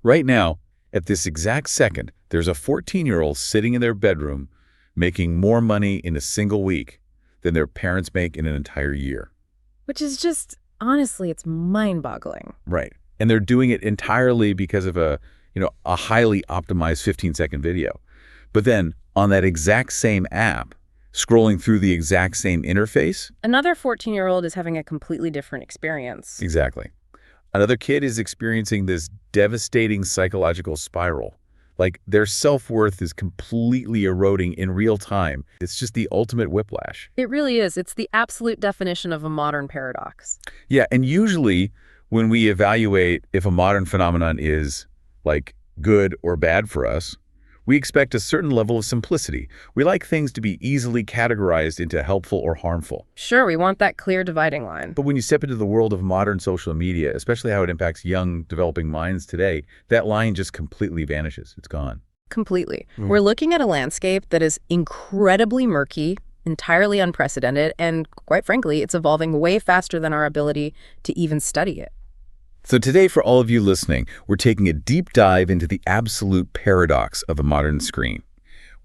Right now, at this exact second, there's a 14-year-old sitting in their bedroom making more money in a single week than their parents make in an entire year. Which is just, honestly, it's mind-boggling. Right. And they're doing it entirely because of a highly optimized 15-second video. But then on that exact same app, scrolling through the exact same interface, Another 14-year-old is having a completely different experience. exactly. Another kid is experiencing this devastating psychological spiral. Like their self-worth is completely eroding in real time. It's just the ultimate whiplash. It really is. It's the absolute definition of a modern paradox. Yeah, and usually when we evaluate if a modern phenomenon is like good or bad for us, we expect a certain level of simplicity. We like things to be easily categorized into helpful or harmful. Sure, we want that clear dividing line. But when you step into the world of modern social media, especially how it impacts young, developing minds today, that line just completely vanishes. It's gone. Completely. We're looking at a landscape that is incredibly murky, entirely unprecedented, and quite frankly, it's evolving way faster than our ability to even study it. So today, for all of you listening, we're taking a deep dive into the absolute paradox of the modern screen.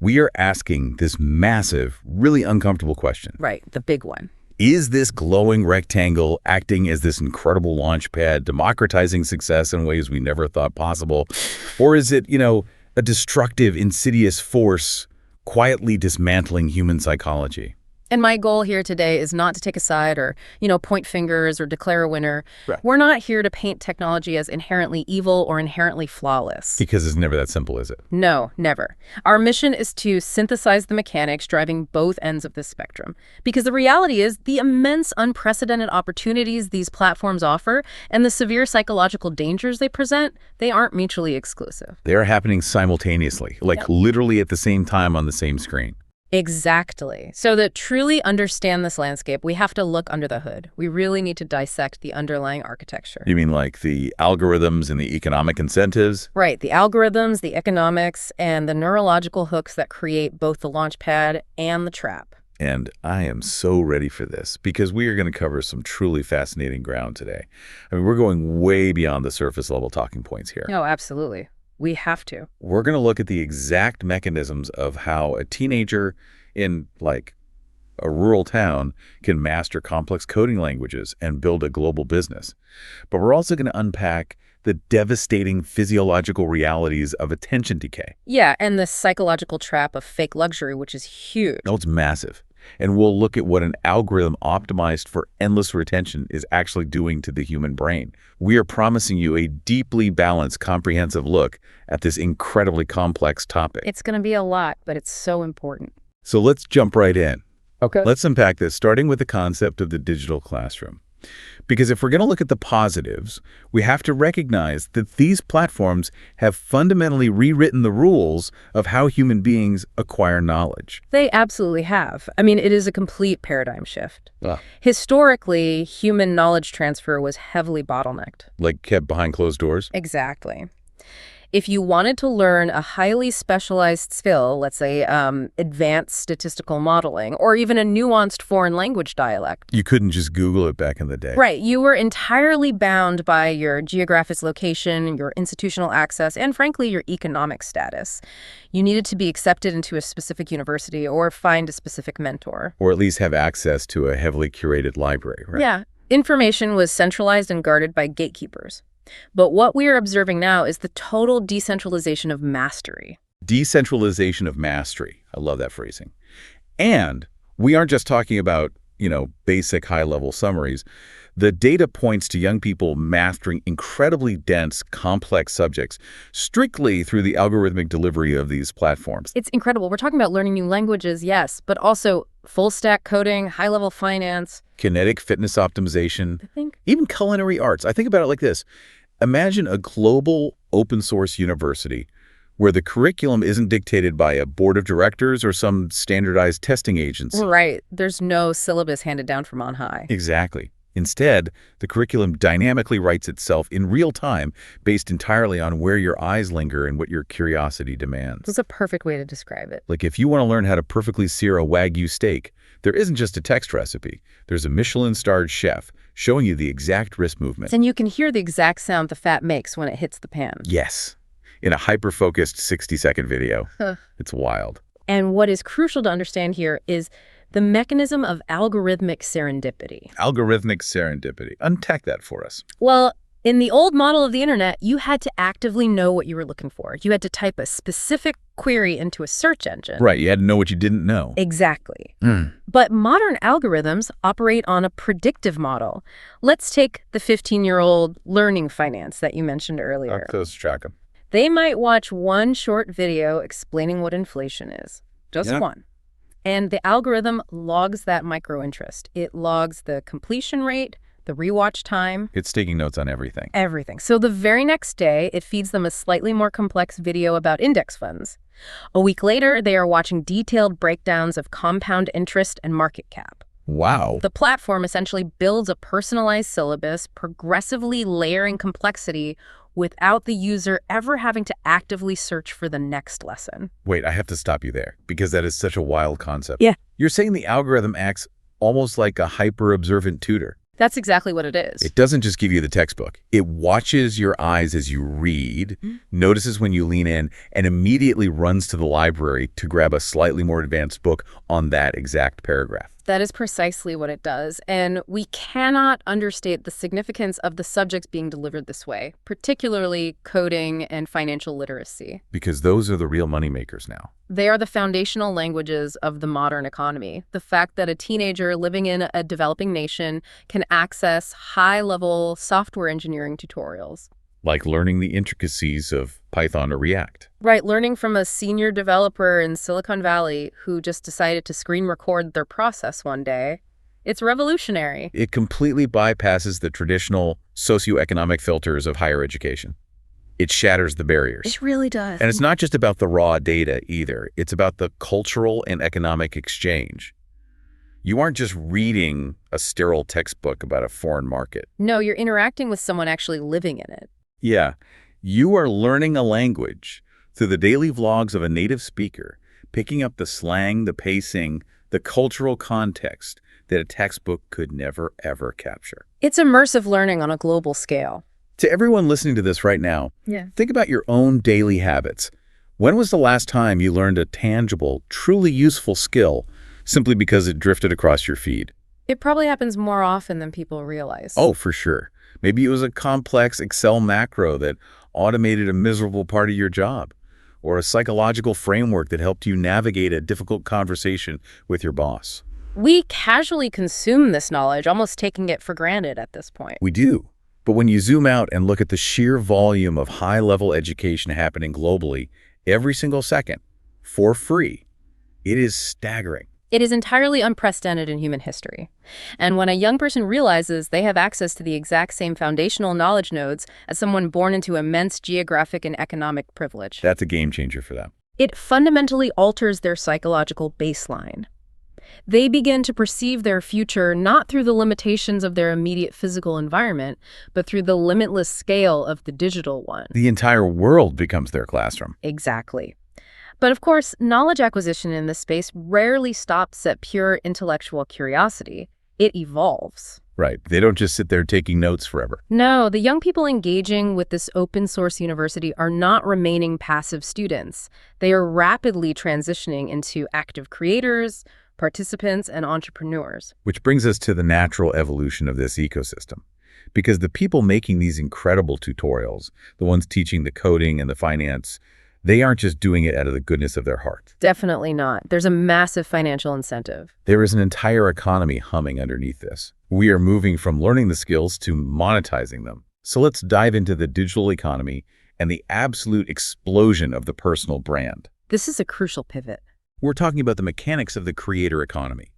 We are asking this massive, really uncomfortable question. Right, the big one. Is this glowing rectangle acting as this incredible launch pad, democratizing success in ways we never thought possible? Or is it, a destructive, insidious force quietly dismantling human psychology? And my goal here today is not to take a side or, point fingers or declare a winner. Right. We're not here to paint technology as inherently evil or inherently flawless. Because it's never that simple, is it? No, never. Our mission is to synthesize the mechanics driving both ends of this spectrum. Because the reality is the immense unprecedented opportunities these platforms offer and the severe psychological dangers they present, they aren't mutually exclusive. They are happening simultaneously, literally at the same time on the same screen. Exactly. So to truly understand this landscape, we have to look under the hood. We really need to dissect the underlying architecture. You mean like the algorithms and the economic incentives? Right. The algorithms, the economics, and the neurological hooks that create both the launch pad and the trap. And I am so ready for this because we are going to cover some truly fascinating ground today. I mean, we're going way beyond the surface level talking points here. No, absolutely. We have to. We're going to look at the exact mechanisms of how a teenager in a rural town can master complex coding languages and build a global business. But we're also going to unpack the devastating physiological realities of attention decay. Yeah, and the psychological trap of fake luxury, which is huge. No, it's massive. And we'll look at what an algorithm optimized for endless retention is actually doing to the human brain. We are promising you a deeply balanced, comprehensive look at this incredibly complex topic. It's going to be a lot, but it's so important. So let's jump right in. Okay. Let's unpack this, starting with the concept of the digital classroom. Because if we're going to look at the positives, we have to recognize that these platforms have fundamentally rewritten the rules of how human beings acquire knowledge. They absolutely have. I mean, it is a complete paradigm shift. Ah. Historically, human knowledge transfer was heavily bottlenecked. Like kept behind closed doors? Exactly. If you wanted to learn a highly specialized skill, let's say advanced statistical modeling, or even a nuanced foreign language dialect. You couldn't just Google it back in the day. Right. You were entirely bound by your geographic location, your institutional access, and frankly, your economic status. You needed to be accepted into a specific university or find a specific mentor. Or at least have access to a heavily curated library, right? Yeah. Information was centralized and guarded by gatekeepers. But what we are observing now is the total decentralization of mastery. Decentralization of mastery. I love that phrasing. And we aren't just talking about, basic high-level summaries. The data points to young people mastering incredibly dense, complex subjects strictly through the algorithmic delivery of these platforms. It's incredible. We're talking about learning new languages, yes, but also full-stack coding, high-level finance. Kinetic fitness optimization. Even culinary arts. I think about it like this. Imagine a global open-source university where the curriculum isn't dictated by a board of directors or some standardized testing agency. Right. There's no syllabus handed down from on high. Exactly. Instead, the curriculum dynamically writes itself in real time based entirely on where your eyes linger and what your curiosity demands. That's a perfect way to describe it. Like if you want to learn how to perfectly sear a Wagyu steak, there isn't just a text recipe. There's a Michelin-starred chef showing you the exact wrist movement. And you can hear the exact sound the fat makes when it hits the pan. Yes, in a hyper-focused 60-second video. Huh. It's wild. And what is crucial to understand here is the mechanism of algorithmic serendipity. Algorithmic serendipity. Unpack that for us. Well, in the old model of the internet, you had to actively know what you were looking for. You had to type a specific query into a search engine. Right, you had to know what you didn't know. Exactly. But modern algorithms operate on a predictive model. Let's take the 15-year-old learning finance that you mentioned earlier. Let's track them. They might watch one short video explaining what inflation is. Just one. And the algorithm logs that micro-interest. It logs the completion rate, the rewatch time. It's taking notes on everything. Everything. So the very next day, it feeds them a slightly more complex video about index funds. A week later, they are watching detailed breakdowns of compound interest and market cap. Wow. The platform essentially builds a personalized syllabus, progressively layering complexity without the user ever having to actively search for the next lesson. Wait, I have to stop you there, because that is such a wild concept. Yeah. You're saying the algorithm acts almost like a hyper-observant tutor. That's exactly what it is. It doesn't just give you the textbook. It watches your eyes as you read, notices when you lean in, and immediately runs to the library to grab a slightly more advanced book on that exact paragraph. That is precisely what it does, and we cannot understate the significance of the subjects being delivered this way, particularly coding and financial literacy. Because those are the real moneymakers now. They are the foundational languages of the modern economy. The fact that a teenager living in a developing nation can access high-level software engineering tutorials. Like learning the intricacies of Python or React. Right, learning from a senior developer in Silicon Valley who just decided to screen record their process one day. It's revolutionary. It completely bypasses the traditional socioeconomic filters of higher education. It shatters the barriers. It really does. And it's not just about the raw data either. It's about the cultural and economic exchange. You aren't just reading a sterile textbook about a foreign market. No, you're interacting with someone actually living in it. Yeah, you are learning a language through the daily vlogs of a native speaker, picking up the slang, the pacing, the cultural context that a textbook could never, ever capture. It's immersive learning on a global scale. To everyone listening to this right now, think about your own daily habits. When was the last time you learned a tangible, truly useful skill simply because it drifted across your feed? It probably happens more often than people realize. Oh, for sure. Maybe it was a complex Excel macro that automated a miserable part of your job, or a psychological framework that helped you navigate a difficult conversation with your boss. We casually consume this knowledge, almost taking it for granted at this point. We do. But when you zoom out and look at the sheer volume of high-level education happening globally every single second, for free, it is staggering. It is entirely unprecedented in human history. And when a young person realizes they have access to the exact same foundational knowledge nodes as someone born into immense geographic and economic privilege, That's a game changer for them. it fundamentally alters their psychological baseline. They begin to perceive their future not through the limitations of their immediate physical environment, but through the limitless scale of the digital one. The entire world becomes their classroom. Exactly. But of course, knowledge acquisition in this space rarely stops at pure intellectual curiosity. It evolves. Right. They don't just sit there taking notes forever. No, the young people engaging with this open source university are not remaining passive students. They are rapidly transitioning into active creators, participants, and entrepreneurs. Which brings us to the natural evolution of this ecosystem. Because the people making these incredible tutorials, the ones teaching the coding and the finance, they aren't just doing it out of the goodness of their heart. Definitely not. There's a massive financial incentive. There is an entire economy humming underneath this. We are moving from learning the skills to monetizing them. So let's dive into the digital economy and the absolute explosion of the personal brand. This is a crucial pivot. We're talking about the mechanics of the creator economy,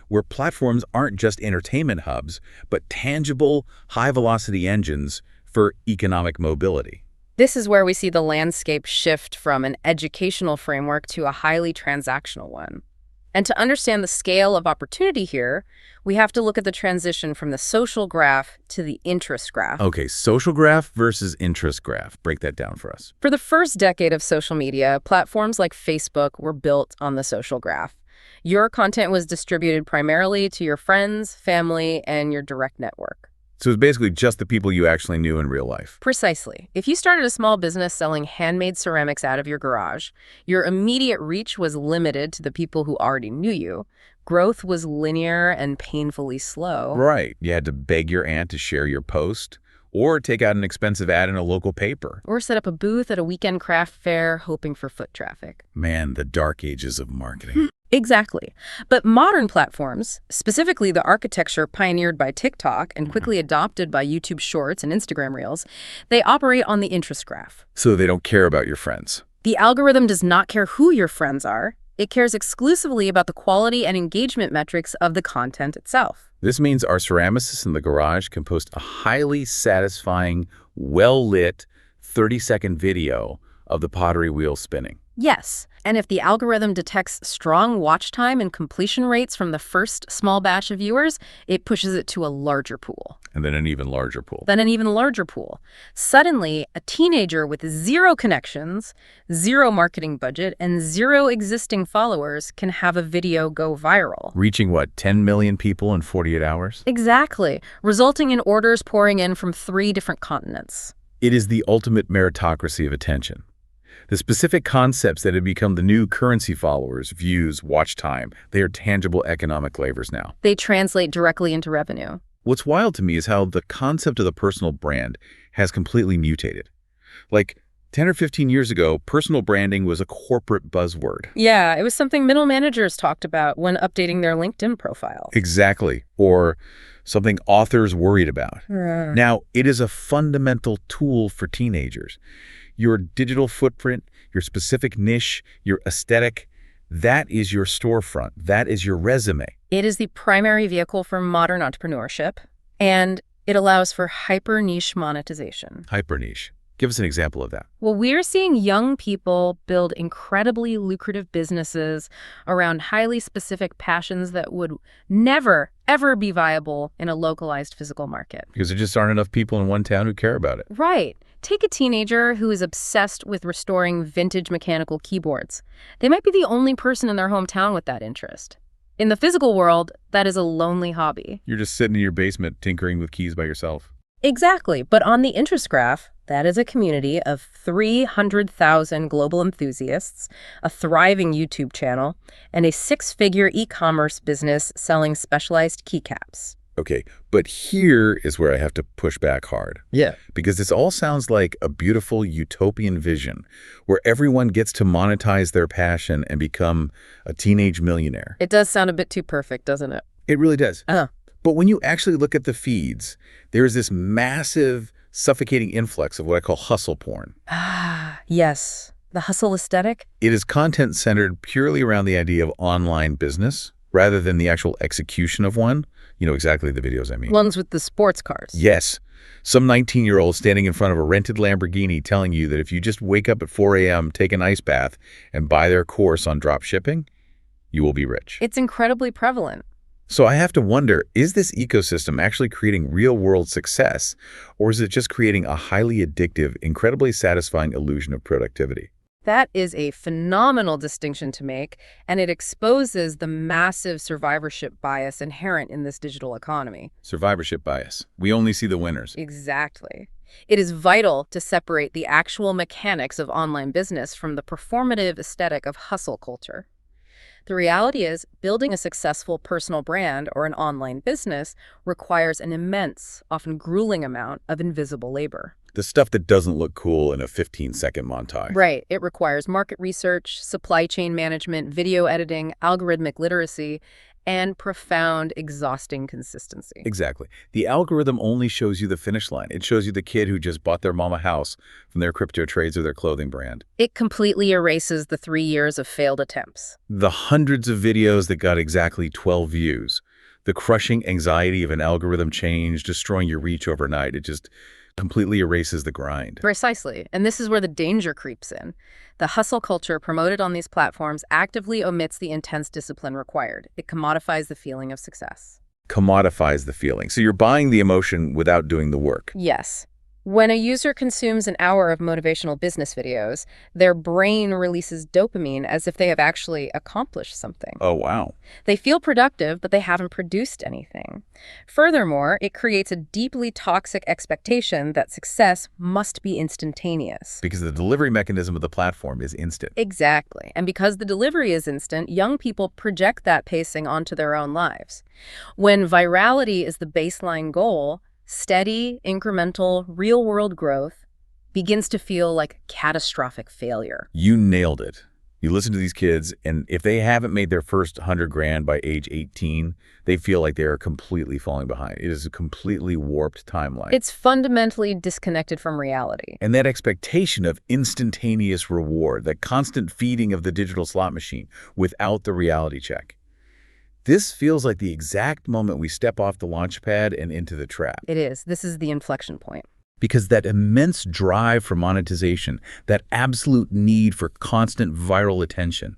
where platforms aren't just entertainment hubs, but tangible, high-velocity engines for economic mobility. This is where we see the landscape shift from an educational framework to a highly transactional one. And to understand the scale of opportunity here, we have to look at the transition from the social graph to the interest graph. Okay, social graph versus interest graph. Break that down for us. For the first decade of social media, platforms like Facebook were built on the social graph. Your content was distributed primarily to your friends, family, and your direct network. So it's basically just the people you actually knew in real life. Precisely. If you started a small business selling handmade ceramics out of your garage, your immediate reach was limited to the people who already knew you. Growth was linear and painfully slow. Right. You had to beg your aunt to share your post, or take out an expensive ad in a local paper. Or set up a booth at a weekend craft fair hoping for foot traffic. Man, the dark ages of marketing. Exactly. But modern platforms, specifically the architecture pioneered by TikTok and quickly adopted by YouTube Shorts and Instagram Reels, they operate on the interest graph. So they don't care about your friends. The algorithm does not care who your friends are. It cares exclusively about the quality and engagement metrics of the content itself. This means our ceramicists in the garage can post a highly satisfying, well-lit 30-second video of the pottery wheel spinning. Yes, and if the algorithm detects strong watch time and completion rates from the first small batch of viewers, it pushes it to a larger pool. And then an even larger pool. Then an even larger pool. Suddenly, a teenager with zero connections, zero marketing budget, and zero existing followers can have a video go viral. Reaching, what, 10 million people in 48 hours? Exactly, resulting in orders pouring in from 3 different continents. It is the ultimate meritocracy of attention. The specific concepts that have become the new currency followers, views, watch time, they are tangible economic levers now. They translate directly into revenue. What's wild to me is how the concept of the personal brand has completely mutated. Like 10 or 15 years ago, personal branding was a corporate buzzword. Yeah, it was something middle managers talked about when updating their LinkedIn profile. Exactly. Or something authors worried about. Now, it is a fundamental tool for teenagers. Your digital footprint, your specific niche, your aesthetic, that is your storefront. That is your resume. It is the primary vehicle for modern entrepreneurship, and it allows for hyper-niche monetization. Hyper-niche. Give us an example of that. Well, we're seeing young people build incredibly lucrative businesses around highly specific passions that would never, ever be viable in a localized physical market. Because there just aren't enough people in one town who care about it. Right. Take a teenager who is obsessed with restoring vintage mechanical keyboards. They might be the only person in their hometown with that interest. In the physical world, that is a lonely hobby. You're just sitting in your basement tinkering with keys by yourself. Exactly. But on the interest graph, that is a community of 300,000 global enthusiasts, a thriving YouTube channel, and a 6-figure e-commerce business selling specialized keycaps. Okay, but here is where I have to push back hard. Yeah. Because this all sounds like a beautiful utopian vision where everyone gets to monetize their passion and become a teenage millionaire. It does sound a bit too perfect, doesn't it? It really does. Uh-huh. But when you actually look at the feeds, there is this massive, suffocating influx of what I call hustle porn. Ah, yes. The hustle aesthetic? It is content centered purely around the idea of online business rather than the actual execution of one. You know exactly the videos I mean. Ones with the sports cars. Yes. Some 19-year-old standing in front of a rented Lamborghini telling you that if you just wake up at 4 a.m., take an ice bath, and buy their course on drop shipping, you will be rich. It's incredibly prevalent. So I have to wonder, is this ecosystem actually creating real-world success, or is it just creating a highly addictive, incredibly satisfying illusion of productivity? That is a phenomenal distinction to make, and it exposes the massive survivorship bias inherent in this digital economy. Survivorship bias. We only see the winners. Exactly. It is vital to separate the actual mechanics of online business from the performative aesthetic of hustle culture. The reality is, building a successful personal brand or an online business requires an immense, often grueling amount of invisible labor. The stuff that doesn't look cool in a 15-second montage. Right. It requires market research, supply chain management, video editing, algorithmic literacy, and profound, exhausting consistency. Exactly. The algorithm only shows you the finish line. It shows you the kid who just bought their mama house from their crypto trades or their clothing brand. It completely erases the 3 years of failed attempts. The hundreds of videos that got exactly 12 views. The crushing anxiety of an algorithm change, destroying your reach overnight. It just completely erases the grind. Precisely. And this is where the danger creeps in. The hustle culture promoted on these platforms actively omits the intense discipline required. It commodifies the feeling of success. Commodifies the feeling. So you're buying the emotion without doing the work. Yes. When a user consumes an hour of motivational business videos, their brain releases dopamine as if they have actually accomplished something. Oh, wow. They feel productive, but they haven't produced anything. Furthermore, it creates a deeply toxic expectation that success must be instantaneous. Because the delivery mechanism of the platform is instant. Exactly. And because the delivery is instant, young people project that pacing onto their own lives. When virality is the baseline goal, steady, incremental, real-world growth begins to feel like catastrophic failure. You nailed it. You listen to these kids, and if they haven't made their first 100 grand by age 18, they feel like they are completely falling behind. It is a completely warped timeline. It's fundamentally disconnected from reality. And that expectation of instantaneous reward, that constant feeding of the digital slot machine without the reality check. This feels like the exact moment we step off the launch pad and into the trap. It is. This is the inflection point. Because that immense drive for monetization, that absolute need for constant viral attention,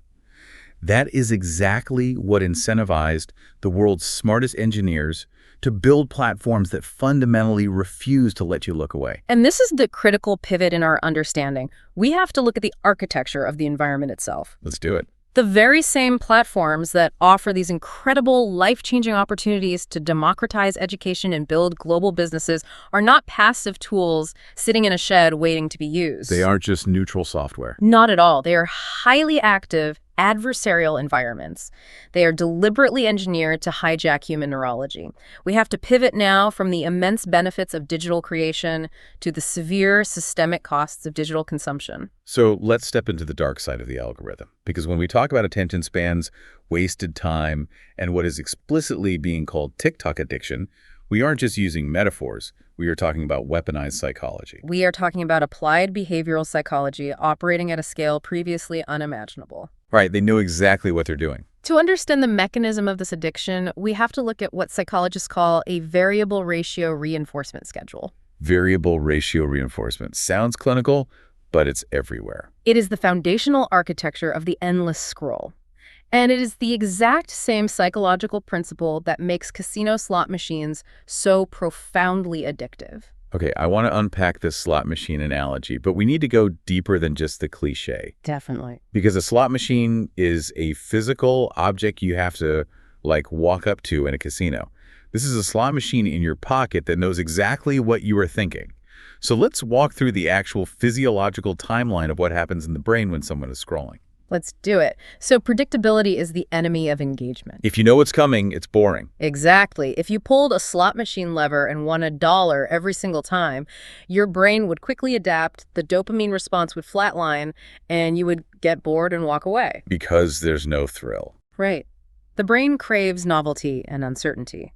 that is exactly what incentivized the world's smartest engineers to build platforms that fundamentally refuse to let you look away. And this is the critical pivot in our understanding. We have to look at the architecture of the environment itself. Let's do it. The very same platforms that offer these incredible, life-changing opportunities to democratize education and build global businesses are not passive tools sitting in a shed waiting to be used. They aren't just neutral software. Not at all. They are highly active, adversarial environments. They are deliberately engineered to hijack human neurology. We have to pivot now from the immense benefits of digital creation to the severe systemic costs of digital consumption. So let's step into the dark side of the algorithm. Because when we talk about attention spans, wasted time, and what is explicitly being called TikTok addiction, we aren't just using metaphors. We are talking about weaponized psychology. We are talking about applied behavioral psychology operating at a scale previously unimaginable. Right, they know exactly what they're doing. To understand the mechanism of this addiction, we have to look at what psychologists call a variable ratio reinforcement schedule. Variable ratio reinforcement. Sounds clinical, but it's everywhere. It is the foundational architecture of the endless scroll. And it is the exact same psychological principle that makes casino slot machines so profoundly addictive. Okay, I want to unpack this slot machine analogy, but we need to go deeper than just the cliche. Definitely. Because a slot machine is a physical object you have to, walk up to in a casino. This is a slot machine in your pocket that knows exactly what you are thinking. So let's walk through the actual physiological timeline of what happens in the brain when someone is scrolling. Let's do it. So predictability is the enemy of engagement. If you know what's coming, it's boring. Exactly. If you pulled a slot machine lever and won $1 every single time, your brain would quickly adapt, the dopamine response would flatline, and you would get bored and walk away. Because there's no thrill. Right. The brain craves novelty and uncertainty.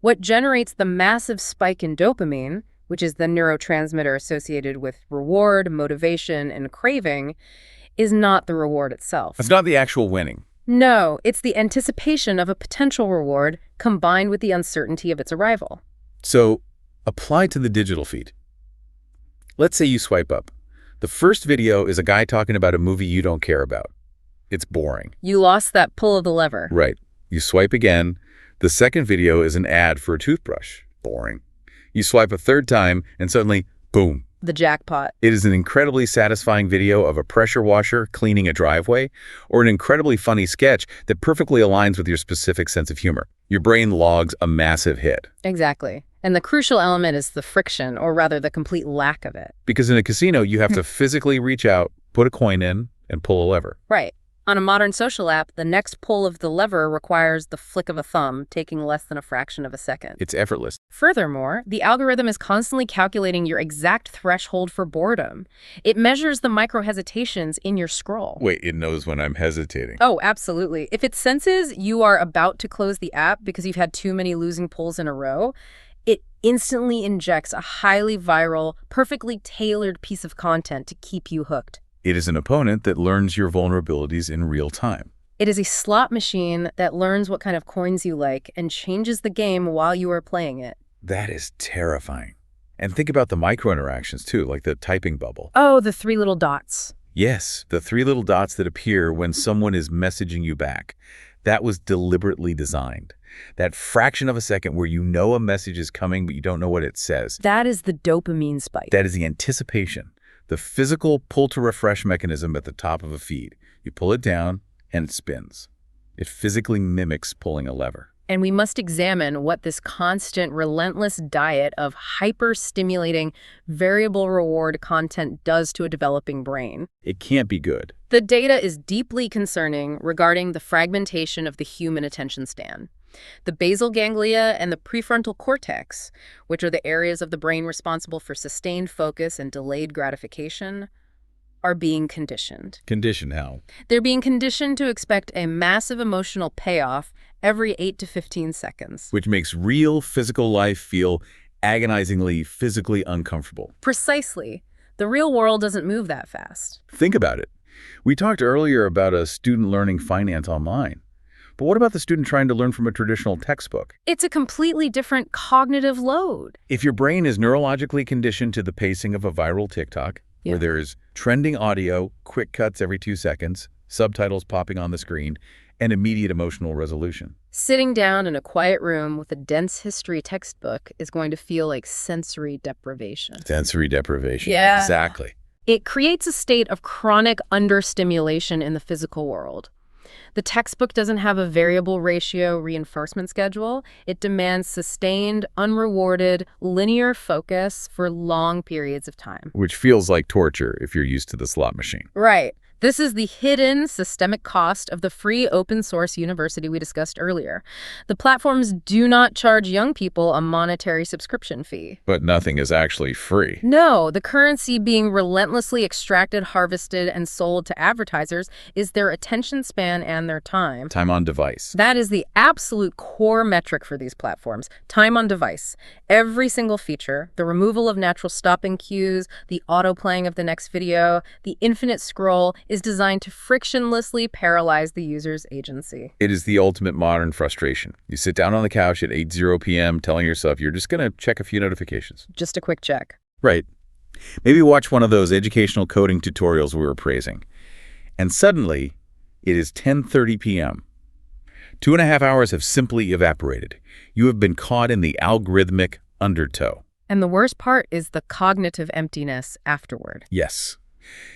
What generates the massive spike in dopamine, which is the neurotransmitter associated with reward, motivation, and craving, is not the reward itself. It's not the actual winning. No, it's the anticipation of a potential reward combined with the uncertainty of its arrival. So, apply to the digital feed. Let's say you swipe up. The first video is a guy talking about a movie you don't care about. It's boring. You lost that pull of the lever. Right. You swipe again. The second video is an ad for a toothbrush. Boring. You swipe a third time, and suddenly, boom. The jackpot. It is an incredibly satisfying video of a pressure washer cleaning a driveway, or an incredibly funny sketch that perfectly aligns with your specific sense of humor. Your brain logs a massive hit. Exactly. And the crucial element is the friction, or rather the complete lack of it. Because in a casino, you have to physically reach out, put a coin in, and pull a lever. Right. On a modern social app, the next pull of the lever requires the flick of a thumb, taking less than a fraction of a second. It's effortless. Furthermore, the algorithm is constantly calculating your exact threshold for boredom. It measures the micro-hesitations in your scroll. Wait, it knows when I'm hesitating. Oh, absolutely. If it senses you are about to close the app because you've had too many losing pulls in a row, it instantly injects a highly viral, perfectly tailored piece of content to keep you hooked. It is an opponent that learns your vulnerabilities in real time. It is a slot machine that learns what kind of coins you like and changes the game while you are playing it. That is terrifying. And think about the micro-interactions too, like the typing bubble. Oh, the 3 little dots. Yes, the 3 little dots that appear when someone is messaging you back. That was deliberately designed. That fraction of a second where you know a message is coming, but you don't know what it says. That is the dopamine spike. That is the anticipation, the physical pull-to-refresh mechanism at the top of a feed. You pull it down, and it spins. It physically mimics pulling a lever. And we must examine what this constant, relentless diet of hyper-stimulating, variable reward content does to a developing brain. It can't be good. The data is deeply concerning regarding the fragmentation of the human attention span. The basal ganglia and the prefrontal cortex, which are the areas of the brain responsible for sustained focus and delayed gratification, are being conditioned. Conditioned how? They're being conditioned to expect a massive emotional payoff every 8 to 15 seconds. Which makes real physical life feel agonizingly physically uncomfortable. Precisely. The real world doesn't move that fast. Think about it. We talked earlier about a student learning finance online. But what about the student trying to learn from a traditional textbook? It's a completely different cognitive load. If your brain is neurologically conditioned to the pacing of a viral TikTok, where there's trending audio, quick cuts every 2 seconds, subtitles popping on the screen, and immediate emotional resolution. Sitting down in a quiet room with a dense history textbook is going to feel like sensory deprivation. Sensory deprivation. Yeah. Exactly. It creates a state of chronic understimulation in the physical world. The textbook doesn't have a variable ratio reinforcement schedule. It demands sustained, unrewarded, linear focus for long periods of time. Which feels like torture if you're used to the slot machine. Right. This is the hidden systemic cost of the free open source university we discussed earlier. The platforms do not charge young people a monetary subscription fee. But nothing is actually free. No, the currency being relentlessly extracted, harvested, and sold to advertisers is their attention span and their time. Time on device. That is the absolute core metric for these platforms. Time on device. Every single feature, the removal of natural stopping cues, the auto-playing of the next video, the infinite scroll, is designed to frictionlessly paralyze the user's agency. It is the ultimate modern frustration. You sit down on the couch at 8:00 p.m. telling yourself you're just going to check a few notifications. Just a quick check. Right. Maybe watch one of those educational coding tutorials we were praising. And suddenly, it is 10:30 p.m. 2.5 hours have simply evaporated. You have been caught in the algorithmic undertow. And the worst part is the cognitive emptiness afterward. Yes.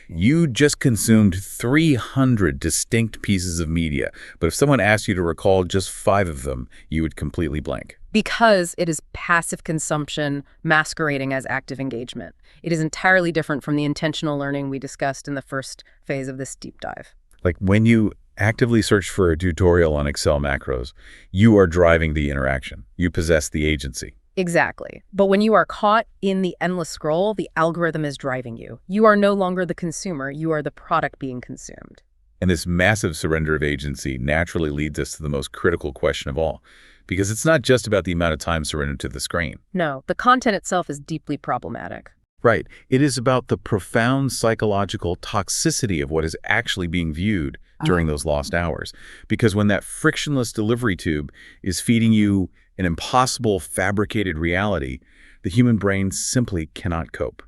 You just consumed 300 distinct pieces of media, but if someone asked you to recall just 5 of them, you would completely blank. Because it is passive consumption masquerading as active engagement. It is entirely different from the intentional learning we discussed in the first phase of this deep dive. Like when you actively search for a tutorial on Excel macros, you are driving the interaction. You possess the agency. Exactly. But when you are caught in the endless scroll, the algorithm is driving you. You are no longer the consumer. You are the product being consumed. And this massive surrender of agency naturally leads us to the most critical question of all, because it's not just about the amount of time surrendered to the screen. No, the content itself is deeply problematic. Right. It is about the profound psychological toxicity of what is actually being viewed during those lost hours. Because when that frictionless delivery tube is feeding you an impossible fabricated reality, the human brain simply cannot cope.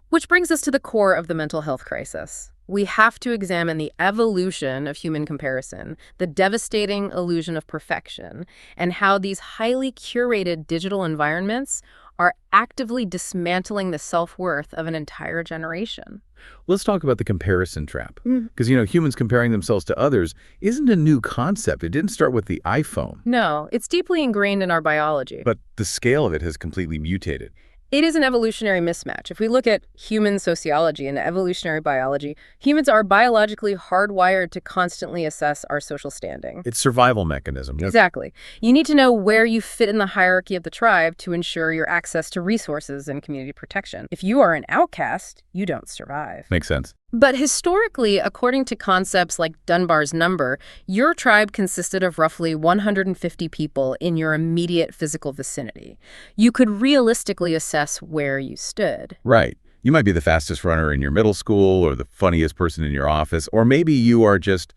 Which brings us to the core of the mental health crisis. We have to examine the evolution of human comparison, the devastating illusion of perfection, and how these highly curated digital environments are actively dismantling the self-worth of an entire generation. Let's talk about the comparison trap. Because, humans comparing themselves to others isn't a new concept. It didn't start with the iPhone. No, it's deeply ingrained in our biology. But the scale of it has completely mutated. It is an evolutionary mismatch. If we look at human sociology and evolutionary biology, humans are biologically hardwired to constantly assess our social standing. It's survival mechanism. Exactly. You need to know where you fit in the hierarchy of the tribe to ensure your access to resources and community protection. If you are an outcast, you don't survive. Makes sense. But historically, according to concepts like Dunbar's number, your tribe consisted of roughly 150 people in your immediate physical vicinity. You could realistically assess where you stood. Right. You might be the fastest runner in your middle school or the funniest person in your office, or maybe you are just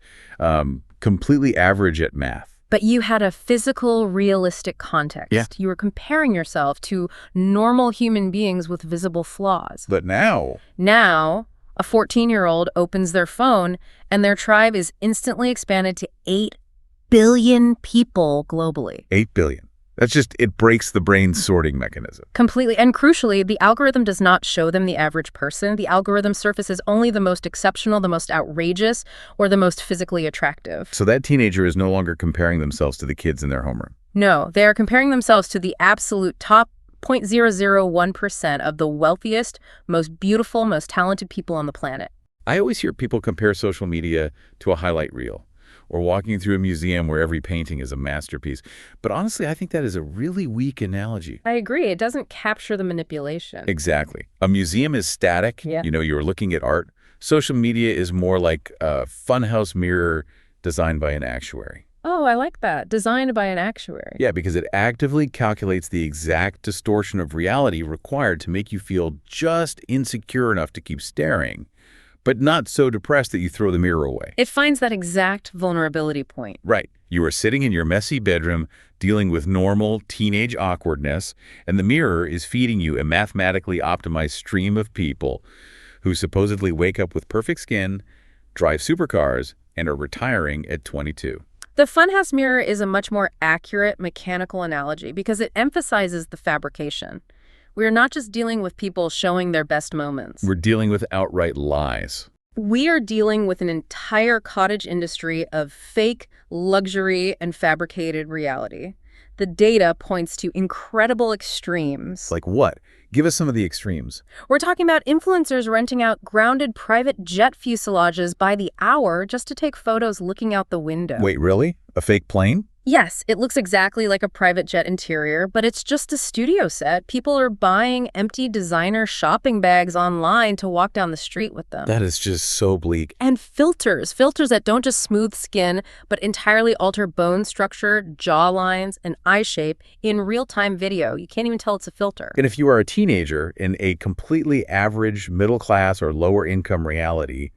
completely average at math. But you had a physical, realistic context. Yeah. You were comparing yourself to normal human beings with visible flaws. But now, a 14-year-old opens their phone, and their tribe is instantly expanded to 8 billion people globally. 8 billion. It breaks the brain's sorting mechanism. Completely. And crucially, the algorithm does not show them the average person. The algorithm surfaces only the most exceptional, the most outrageous, or the most physically attractive. So that teenager is no longer comparing themselves to the kids in their homeroom. No, they are comparing themselves to the absolute top 0.001% of the wealthiest, most beautiful, most talented people on the planet. I always hear people compare social media to a highlight reel, or walking through a museum where every painting is a masterpiece. But honestly, I think that is a really weak analogy. I agree. It doesn't capture the manipulation. Exactly. A museum is static. Yeah. You're looking at art. Social media is more like a funhouse mirror designed by an actuary. Oh, I like that. Designed by an actuary. Yeah, because it actively calculates the exact distortion of reality required to make you feel just insecure enough to keep staring, but not so depressed that you throw the mirror away. It finds that exact vulnerability point. Right. You are sitting in your messy bedroom dealing with normal teenage awkwardness, and the mirror is feeding you a mathematically optimized stream of people who supposedly wake up with perfect skin, drive supercars, and are retiring at 22. The funhouse mirror is a much more accurate mechanical analogy because it emphasizes the fabrication. We are not just dealing with people showing their best moments. We're dealing with outright lies. We are dealing with an entire cottage industry of fake, luxury, and fabricated reality. The data points to incredible extremes. Like what? Give us some of the extremes. We're talking about influencers renting out grounded private jet fuselages by the hour just to take photos looking out the window. Wait, really? A fake plane? Yes, it looks exactly like a private jet interior, but it's just a studio set. People are buying empty designer shopping bags online to walk down the street with them. That is just so bleak. And filters that don't just smooth skin, but entirely alter bone structure, jaw lines, and eye shape in real-time video. You can't even tell it's a filter. And if you are a teenager in a completely average middle-class or lower-income reality,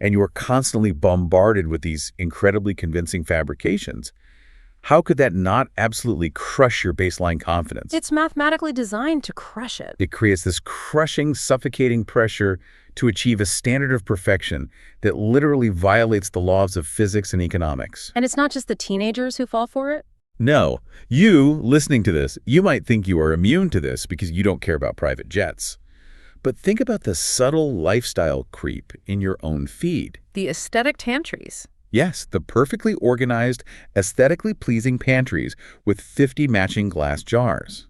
and you are constantly bombarded with these incredibly convincing fabrications, how could that not absolutely crush your baseline confidence? It's mathematically designed to crush it. It creates this crushing, suffocating pressure to achieve a standard of perfection that literally violates the laws of physics and economics. And it's not just the teenagers who fall for it. No, you, listening to this, you might think you are immune to this because you don't care about private jets. But think about the subtle lifestyle creep in your own feed. The aesthetic tantries. Yes, the perfectly organized, aesthetically pleasing pantries with 50 matching glass jars.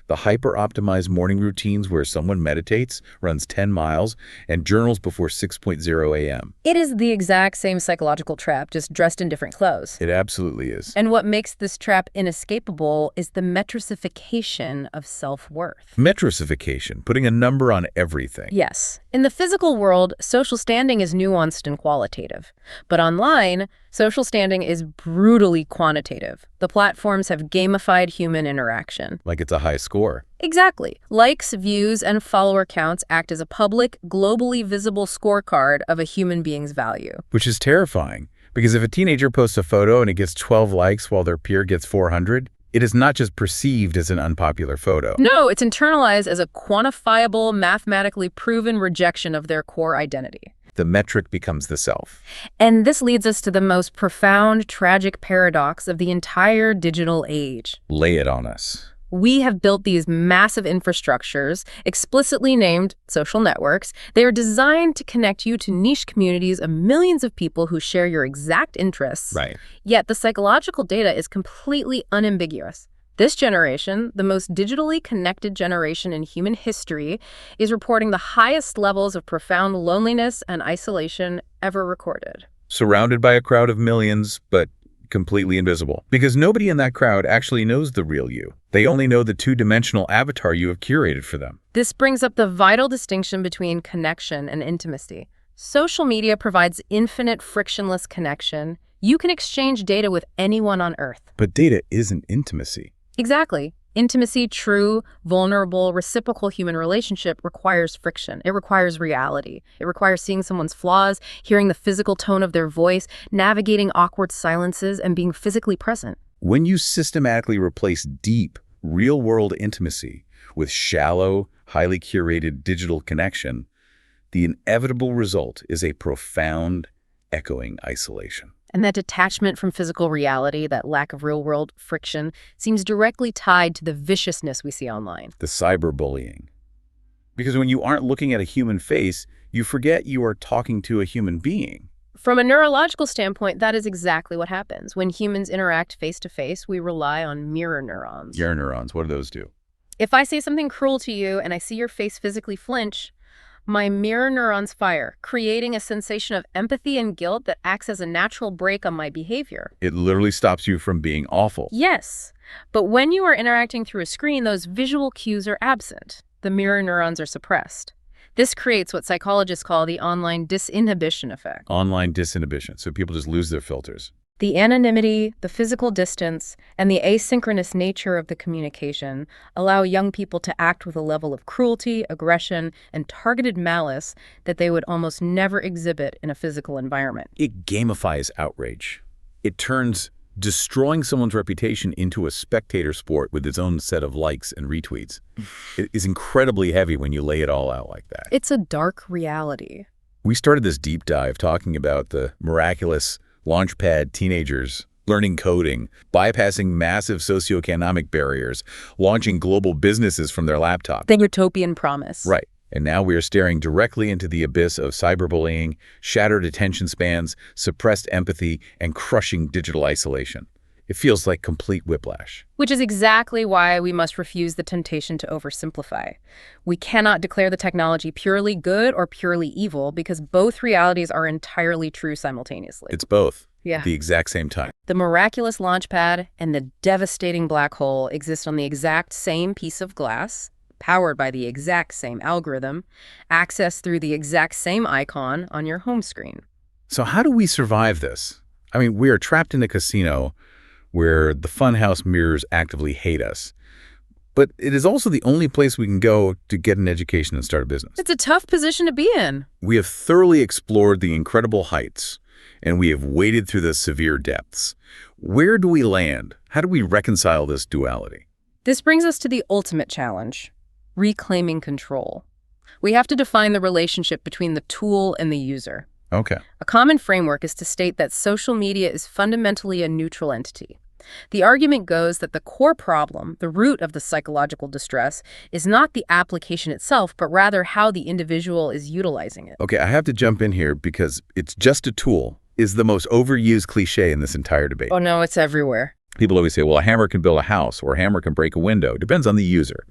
The hyper-optimized morning routines where someone meditates, runs 10 miles, and journals before 6:00 a.m. It is the exact same psychological trap, just dressed in different clothes. It absolutely is. And what makes this trap inescapable is the metricification of self-worth. Metricification, putting a number on everything. Yes. In the physical world, social standing is nuanced and qualitative. But online, social standing is brutally quantitative. The platforms have gamified human interaction. Like it's a high score. Exactly. Likes, views, and follower counts act as a public, globally visible scorecard of a human being's value. Which is terrifying, because if a teenager posts a photo and it gets 12 likes while their peer gets 400, it is not just perceived as an unpopular photo. No, it's internalized as a quantifiable, mathematically proven rejection of their core identity. The metric becomes the self. And this leads us to the most profound, tragic paradox of the entire digital age. Lay it on us. We have built these massive infrastructures, explicitly named social networks. They are designed to connect you to niche communities of millions of people who share your exact interests. Right. Yet the psychological data is completely unambiguous. This generation, the most digitally connected generation in human history, is reporting the highest levels of profound loneliness and isolation ever recorded. Surrounded by a crowd of millions, but completely invisible. Because nobody in that crowd actually knows the real you. They only know the two-dimensional avatar you have curated for them. This brings up the vital distinction between connection and intimacy. Social media provides infinite frictionless connection. You can exchange data with anyone on Earth. But data isn't intimacy. Exactly. Intimacy, true, vulnerable, reciprocal human relationship requires friction. It requires reality. It requires seeing someone's flaws, hearing the physical tone of their voice, navigating awkward silences, and being physically present. When you systematically replace deep, real-world intimacy with shallow, highly curated digital connection, the inevitable result is a profound, echoing isolation. And that detachment from physical reality, that lack of real-world friction, seems directly tied to the viciousness we see online. The cyberbullying. Because when you aren't looking at a human face, you forget you are talking to a human being. From a neurological standpoint, that is exactly what happens. When humans interact face-to-face, we rely on mirror neurons. Mirror neurons, what do those do? If I say something cruel to you and I see your face physically flinch, my mirror neurons fire, creating a sensation of empathy and guilt that acts as a natural brake on my behavior. It literally stops you from being awful. Yes, but when you are interacting through a screen, those visual cues are absent. The mirror neurons are suppressed. This creates what psychologists call the online disinhibition effect. Online disinhibition, so people just lose their filters. The anonymity, the physical distance, and the asynchronous nature of the communication allow young people to act with a level of cruelty, aggression, and targeted malice that they would almost never exhibit in a physical environment. It gamifies outrage. It turns destroying someone's reputation into a spectator sport with its own set of likes and retweets. It is incredibly heavy when you lay it all out like that. It's a dark reality. We started this deep dive talking about the miraculous launchpad teenagers learning coding, bypassing massive socioeconomic barriers, launching global businesses from their laptop. The utopian promise. Right. And now we are staring directly into the abyss of cyberbullying, shattered attention spans, suppressed empathy, and crushing digital isolation. It feels like complete whiplash. Which is exactly why we must refuse the temptation to oversimplify. We cannot declare the technology purely good or purely evil because both realities are entirely true simultaneously. It's both. Yeah. At the exact same time. The miraculous launchpad and the devastating black hole exist on the exact same piece of glass, powered by the exact same algorithm, accessed through the exact same icon on your home screen. So how do we survive this? I mean, we are trapped in a casino where the funhouse mirrors actively hate us. But it is also the only place we can go to get an education and start a business. It's a tough position to be in. We have thoroughly explored the incredible heights, and we have waded through the severe depths. Where do we land? How do we reconcile this duality? This brings us to the ultimate challenge: reclaiming control. We have to define the relationship between the tool and the user. Okay. A common framework is to state that social media is fundamentally a neutral entity. The argument goes that the core problem, the root of the psychological distress, is not the application itself, but rather how the individual is utilizing it. Okay, I have to jump in here because it's just a tool is the most overused cliche in this entire debate. Oh no, it's everywhere. People always say, well, a hammer can build a house or a hammer can break a window. Depends on the user.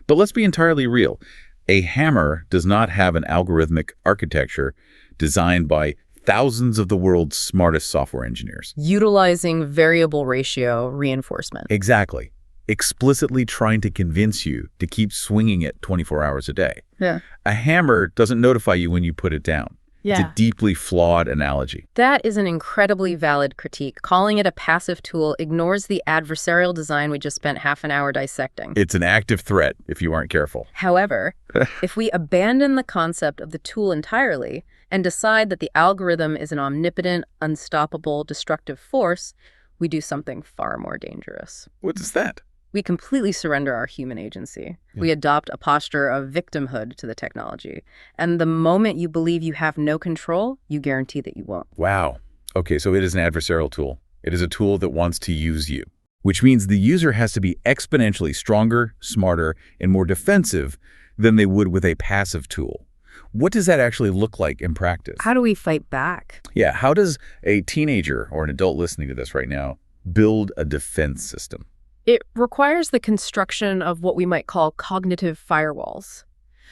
But let's be entirely real. A hammer does not have an algorithmic architecture designed by thousands of the world's smartest software engineers. Utilizing variable ratio reinforcement. Exactly. Explicitly trying to convince you to keep swinging it 24 hours a day. Yeah. A hammer doesn't notify you when you put it down. Yeah. It's a deeply flawed analogy. That is an incredibly valid critique. Calling it a passive tool ignores the adversarial design we just spent half an hour dissecting. It's an active threat if you aren't careful. However, if we abandon the concept of the tool entirely and decide that the algorithm is an omnipotent, unstoppable, destructive force, we do something far more dangerous. What is that? We completely surrender our human agency. Yeah. We adopt a posture of victimhood to the technology. And the moment you believe you have no control, you guarantee that you won't. Wow. Okay, so it is an adversarial tool. It is a tool that wants to use you, which means the user has to be exponentially stronger, smarter, and more defensive than they would with a passive tool. What does that actually look like in practice? How do we fight back? Yeah, how does a teenager or an adult listening to this right now build a defense system? It requires the construction of what we might call cognitive firewalls.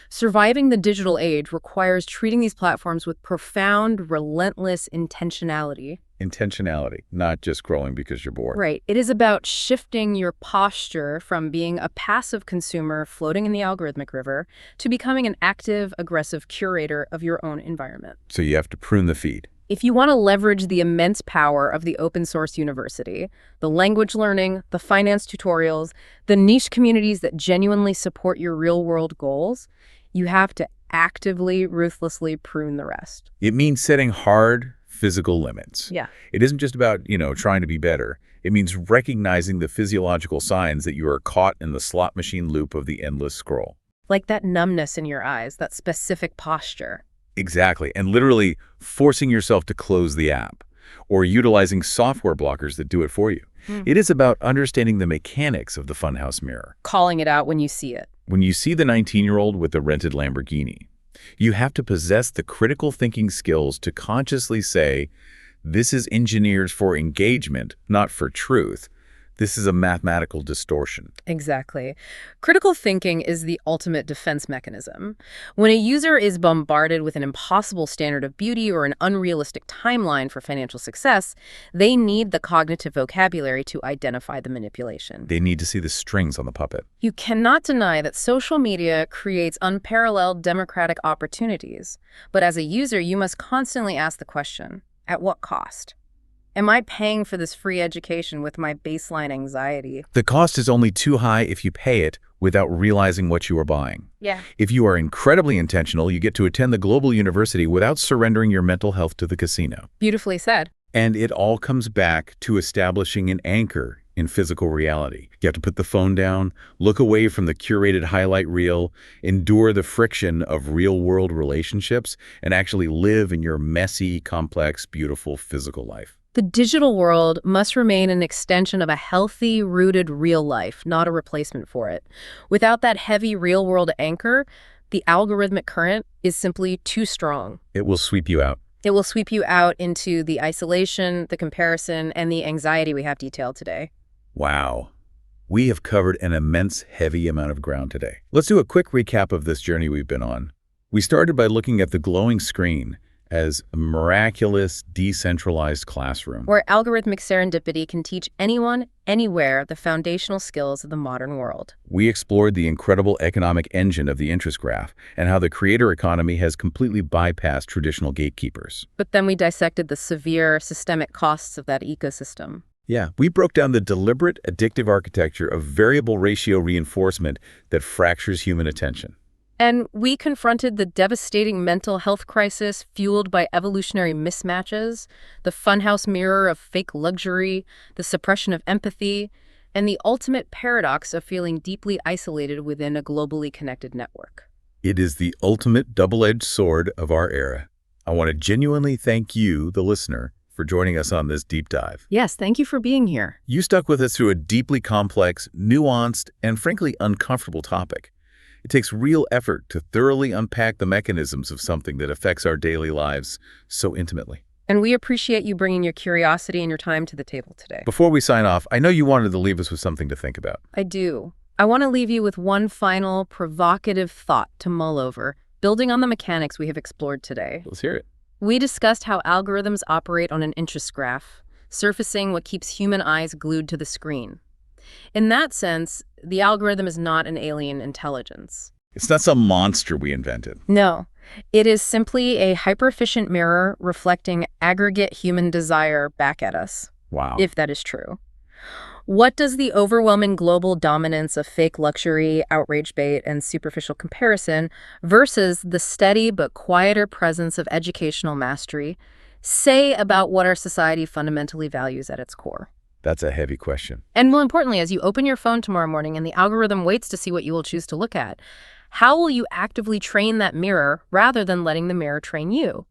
Surviving the digital age requires treating these platforms with profound, relentless intentionality. Intentionality, not just scrolling because you're bored. Right. It is about shifting your posture from being a passive consumer floating in the algorithmic river to becoming an active, aggressive curator of your own environment. So you have to prune the feed. If you want to leverage the immense power of the open source university, the language learning, the finance tutorials, the niche communities that genuinely support your real-world goals, you have to actively, ruthlessly prune the rest. It means setting hard physical limits. Yeah. It isn't just about, trying to be better. It means recognizing the physiological signs that you are caught in the slot machine loop of the endless scroll. Like that numbness in your eyes, that specific posture. Exactly. And literally forcing yourself to close the app. or utilizing software blockers that do it for you. It is about understanding the mechanics of the funhouse mirror. Calling it out when you see it. When you see the 19-year-old with the rented Lamborghini, you have to possess the critical thinking skills to consciously say, this is engineered for engagement, not for truth. This is a mathematical distortion. Exactly. Critical thinking is the ultimate defense mechanism. When a user is bombarded with an impossible standard of beauty or an unrealistic timeline for financial success, they need the cognitive vocabulary to identify the manipulation. They need to see the strings on the puppet. You cannot deny that social media creates unparalleled democratic opportunities. But as a user, you must constantly ask the question, at what cost? Am I paying for this free education with my baseline anxiety? The cost is only too high if you pay it without realizing what you are buying. Yeah. If you are incredibly intentional, you get to attend the global university without surrendering your mental health to the casino. Beautifully said. And it all comes back to establishing an anchor in physical reality. You have to put the phone down, look away from the curated highlight reel, endure the friction of real-world relationships, and actually live in your messy, complex, beautiful physical life. The digital world must remain an extension of a healthy, rooted real life, not a replacement for it. Without that heavy real-world anchor, the algorithmic current is simply too strong. It will sweep you out. It will sweep you out into the isolation, the comparison, and the anxiety we have detailed today. Wow. We have covered an immense, heavy amount of ground today. Let's do a quick recap of this journey we've been on. We started by looking at the glowing screen as a miraculous, decentralized classroom, where algorithmic serendipity can teach anyone, anywhere, the foundational skills of the modern world. We explored the incredible economic engine of the interest graph and how the creator economy has completely bypassed traditional gatekeepers. But then we dissected the severe systemic costs of that ecosystem. Yeah, we broke down the deliberate, addictive architecture of variable ratio reinforcement that fractures human attention. And we confronted the devastating mental health crisis fueled by evolutionary mismatches, the funhouse mirror of fake luxury, the suppression of empathy, and the ultimate paradox of feeling deeply isolated within a globally connected network. It is the ultimate double-edged sword of our era. I want to genuinely thank you, the listener, for joining us on this deep dive. Yes, thank you for being here. You stuck with us through a deeply complex, nuanced, and frankly uncomfortable topic. It takes real effort to thoroughly unpack the mechanisms of something that affects our daily lives so intimately. And we appreciate you bringing your curiosity and your time to the table today. Before we sign off, I know you wanted to leave us with something to think about. I do. I want to leave you with one final provocative thought to mull over, building on the mechanics we have explored today. Let's hear it. We discussed how algorithms operate on an interest graph, surfacing what keeps human eyes glued to the screen. In that sense, the algorithm is not an alien intelligence. It's not some monster we invented. No, it is simply a hyper-efficient mirror reflecting aggregate human desire back at us. Wow. If that is true. What does the overwhelming global dominance of fake luxury, outrage bait, and superficial comparison versus the steady but quieter presence of educational mastery say about what our society fundamentally values at its core? That's a heavy question. And more importantly, as you open your phone tomorrow morning and the algorithm waits to see what you will choose to look at, how will you actively train that mirror rather than letting the mirror train you?